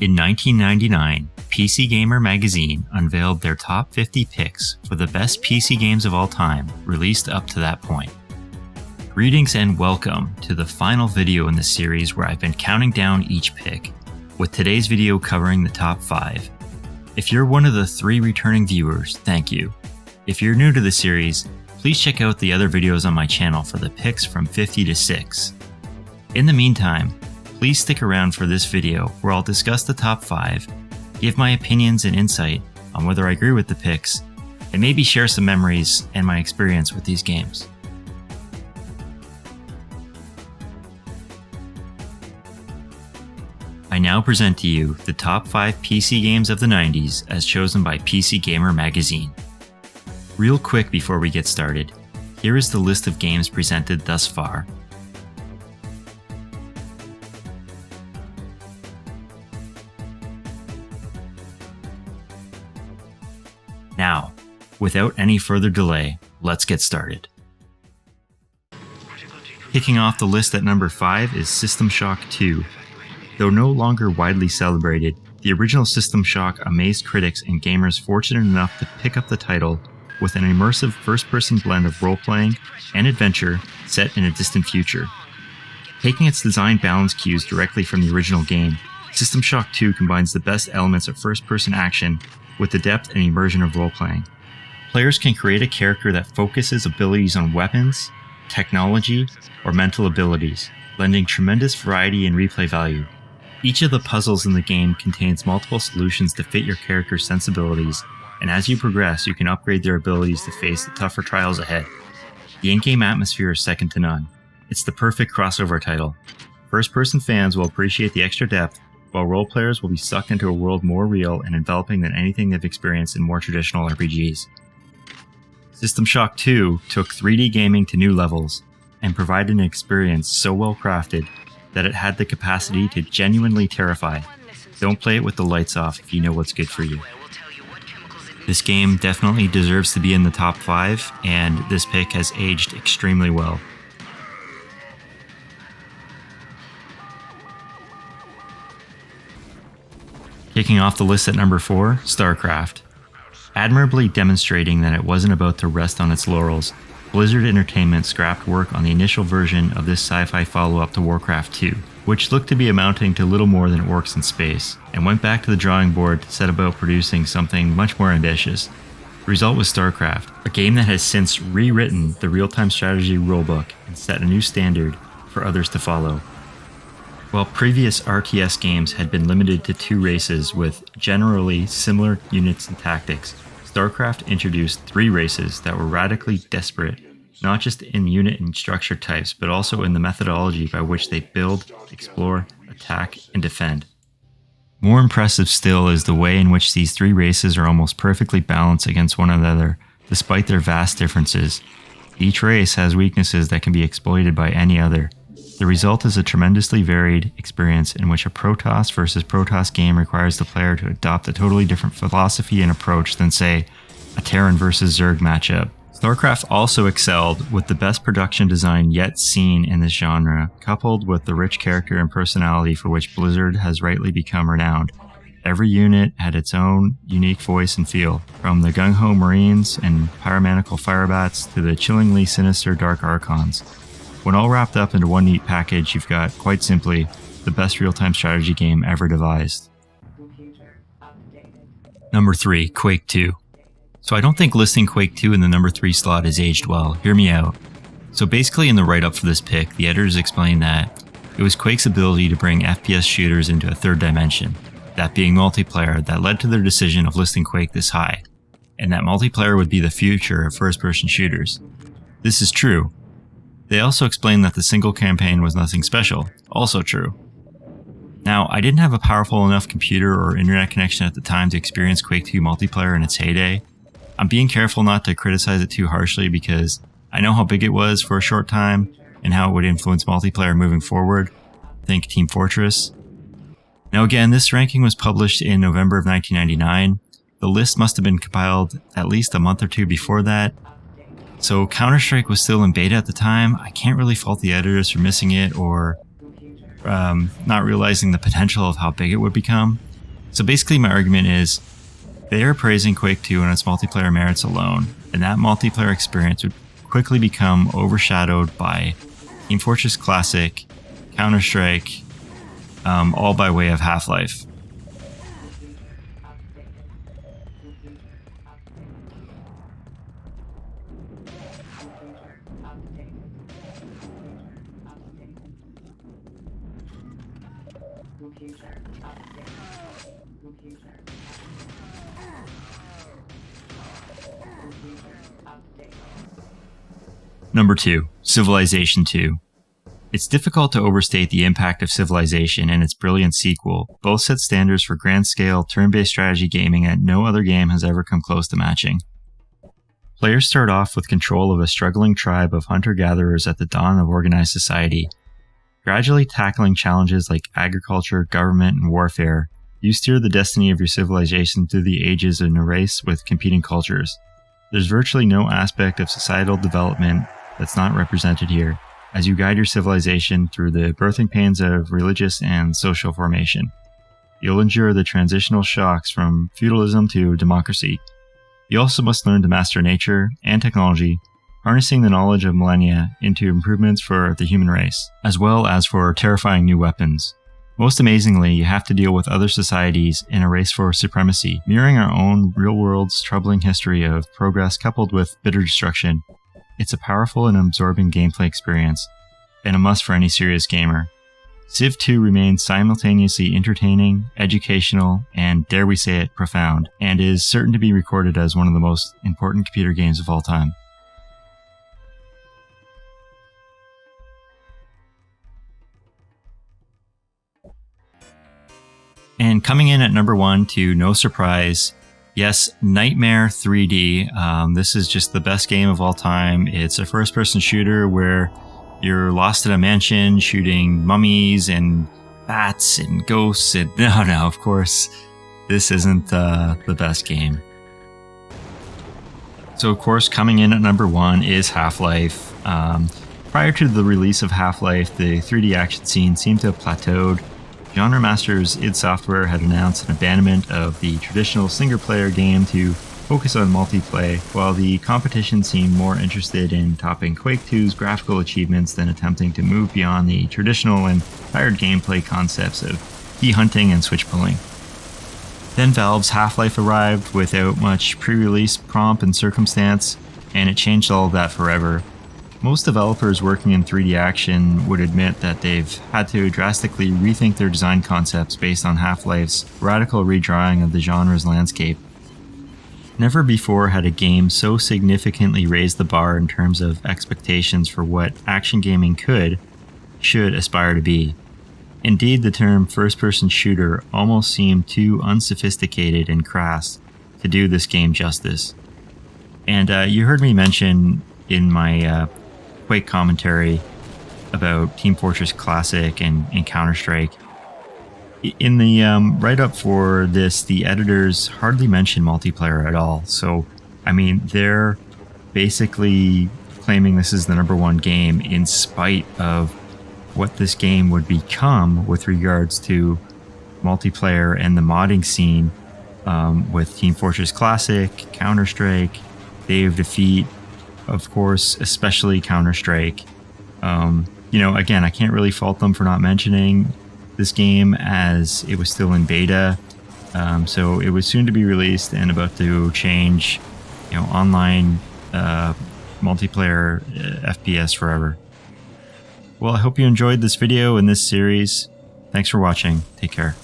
In 1999, PC Gamer magazine unveiled their top 50 picks for the best PC games of all time, released up to that point. Greetings and welcome to the final video in the series where I've been counting down each pick, with today's video covering the top 5. If you're one of the 3 returning viewers, thank you. If you're new to the series, please check out the other videos on my channel for the picks from 50 to 6. In the meantime, please stick around for this video where I'll discuss the top 5, give my opinions and insight on whether I agree with the picks, and maybe share some memories and my experience with these games. I now present to you the top 5 PC games of the 90s as chosen by PC Gamer magazine. Real quick before we get started, here is the list of games presented thus far. Now, without any further delay, let's get started. Kicking off the list at number 5 is System Shock 2. Though no longer widely celebrated, the original System Shock amazed critics and gamers fortunate enough to pick up the title with an immersive first-person blend of role-playing and adventure set in a distant future. Taking its design balance cues directly from the original game, System Shock 2 combines the best elements of first-person action with the depth and immersion of role-playing. Players can create a character that focuses abilities on weapons, technology, or mental abilities, lending tremendous variety and replay value. Each of the puzzles in the game contains multiple solutions to fit your character's sensibilities, and as you progress, you can upgrade their abilities to face the tougher trials ahead. The in-game atmosphere is second to none. It's the perfect crossover title. First-person fans will appreciate the extra depth, while role players will be sucked into a world more real and enveloping than anything they've experienced in more traditional RPGs. System Shock 2 took 3D gaming to new levels, and provided an experience so well crafted that it had the capacity to genuinely terrify. Don't play it with the lights off if you know what's good for you. This game definitely deserves to be in the top 5, and this pick has aged extremely well. Kicking off the list at number 4, Starcraft. Admirably demonstrating that it wasn't about to rest on its laurels, Blizzard Entertainment scrapped work on the initial version of this sci-fi follow-up to Warcraft 2, which looked to be amounting to little more than orcs in space, and went back to the drawing board to set about producing something much more ambitious. The result was Starcraft, a game that has since rewritten the real-time strategy rulebook and set a new standard for others to follow. While previous RTS games had been limited to 2 races with generally similar units and tactics, Starcraft introduced 3 races that were radically disparate, not just in unit and structure types, but also in the methodology by which they build, explore, attack, and defend. More impressive still is the way in which these 3 races are almost perfectly balanced against one another, despite their vast differences. Each race has weaknesses that can be exploited by any other. The result is a tremendously varied experience in which a Protoss versus Protoss game requires the player to adopt a totally different philosophy and approach than, say, a Terran versus Zerg matchup. Starcraft also excelled with the best production design yet seen in this genre, coupled with the rich character and personality for which Blizzard has rightly become renowned. Every unit had its own unique voice and feel, from the gung-ho Marines and pyromanical Firebats to the chillingly sinister Dark Archons. When all wrapped up into one neat package, you've got, quite simply, the best real-time strategy game ever devised. Number 3, Quake 2. So I don't think listing Quake 2 in the number 3 slot has aged well. Hear me out. So basically in the write-up for this pick, the editors explained that it was Quake's ability to bring FPS shooters into a third dimension, that being multiplayer, that led to their decision of listing Quake this high, and that multiplayer would be the future of first-person shooters. This is true. They also explained that the single campaign was nothing special, also true. Now, I didn't have a powerful enough computer or internet connection at the time to experience Quake 2 multiplayer in its heyday. I'm being careful not to criticize it too harshly because I know how big it was for a short time and how it would influence multiplayer moving forward. Think Team Fortress. Now again, this ranking was published in November of 1999. The list must have been compiled at least a month or 2 before that. So Counter-Strike was still in beta at the time. I can't really fault the editors for missing it or not realizing the potential of how big it would become. So basically my argument is, they are praising Quake 2 on its multiplayer merits alone, and that multiplayer experience would quickly become overshadowed by Team Fortress Classic, Counter-Strike, all by way of Half-Life. Number 2, Civilization 2. It's difficult to overstate the impact of Civilization and its brilliant sequel. Both set standards for grand-scale, turn-based strategy gaming that no other game has ever come close to matching. Players start off with control of a struggling tribe of hunter-gatherers at the dawn of organized society. Gradually tackling challenges like agriculture, government, and warfare, you steer the destiny of your civilization through the ages in a race with competing cultures. There's virtually no aspect of societal development that's not represented here, as you guide your civilization through the birthing pains of religious and social formation. You'll endure the transitional shocks from feudalism to democracy. You also must learn to master nature and technology, harnessing the knowledge of millennia into improvements for the human race, as well as for terrifying new weapons. Most amazingly, you have to deal with other societies in a race for supremacy, mirroring our own real-world's troubling history of progress coupled with bitter destruction. It's a powerful and absorbing gameplay experience, and a must for any serious gamer. Civ 2 remains simultaneously entertaining, educational, and, dare we say it, profound, and is certain to be recorded as one of the most important computer games of all time. And coming in at number 1, to no surprise, yes, Nightmare 3D. This is just the best game of all time. It's a first-person shooter where you're lost in a mansion shooting mummies and bats and ghosts. And no, of course, this isn't the best game. So, of course, coming in at number 1 is Half-Life. Prior to the release of Half-Life, the 3D action scene seemed to have plateaued. Genre masters id Software had announced an abandonment of the traditional single-player game to focus on multiplayer, while the competition seemed more interested in topping Quake 2's graphical achievements than attempting to move beyond the traditional and tired gameplay concepts of key hunting and switch pulling. Then Valve's Half-Life arrived without much pre-release pomp and circumstance, and it changed all of that forever. Most developers working in 3D action would admit that they've had to drastically rethink their design concepts based on Half-Life's radical redrawing of the genre's landscape. Never before had a game so significantly raised the bar in terms of expectations for what action gaming should aspire to be. Indeed, the term first-person shooter almost seemed too unsophisticated and crass to do this game justice. And you heard me mention in my Quake commentary about Team Fortress Classic and Counter-Strike. In the write-up for this, the editors hardly mention multiplayer at all. So, I mean, they're basically claiming this is the number 1 game in spite of what this game would become with regards to multiplayer and the modding scene with Team Fortress Classic, Counter-Strike, Day of Defeat, of course, especially Counter-Strike. Again, I can't really fault them for not mentioning this game as it was still in beta. So it was soon to be released and about to change, online multiplayer FPS forever. Well, I hope you enjoyed this video and this series. Thanks for watching. Take care.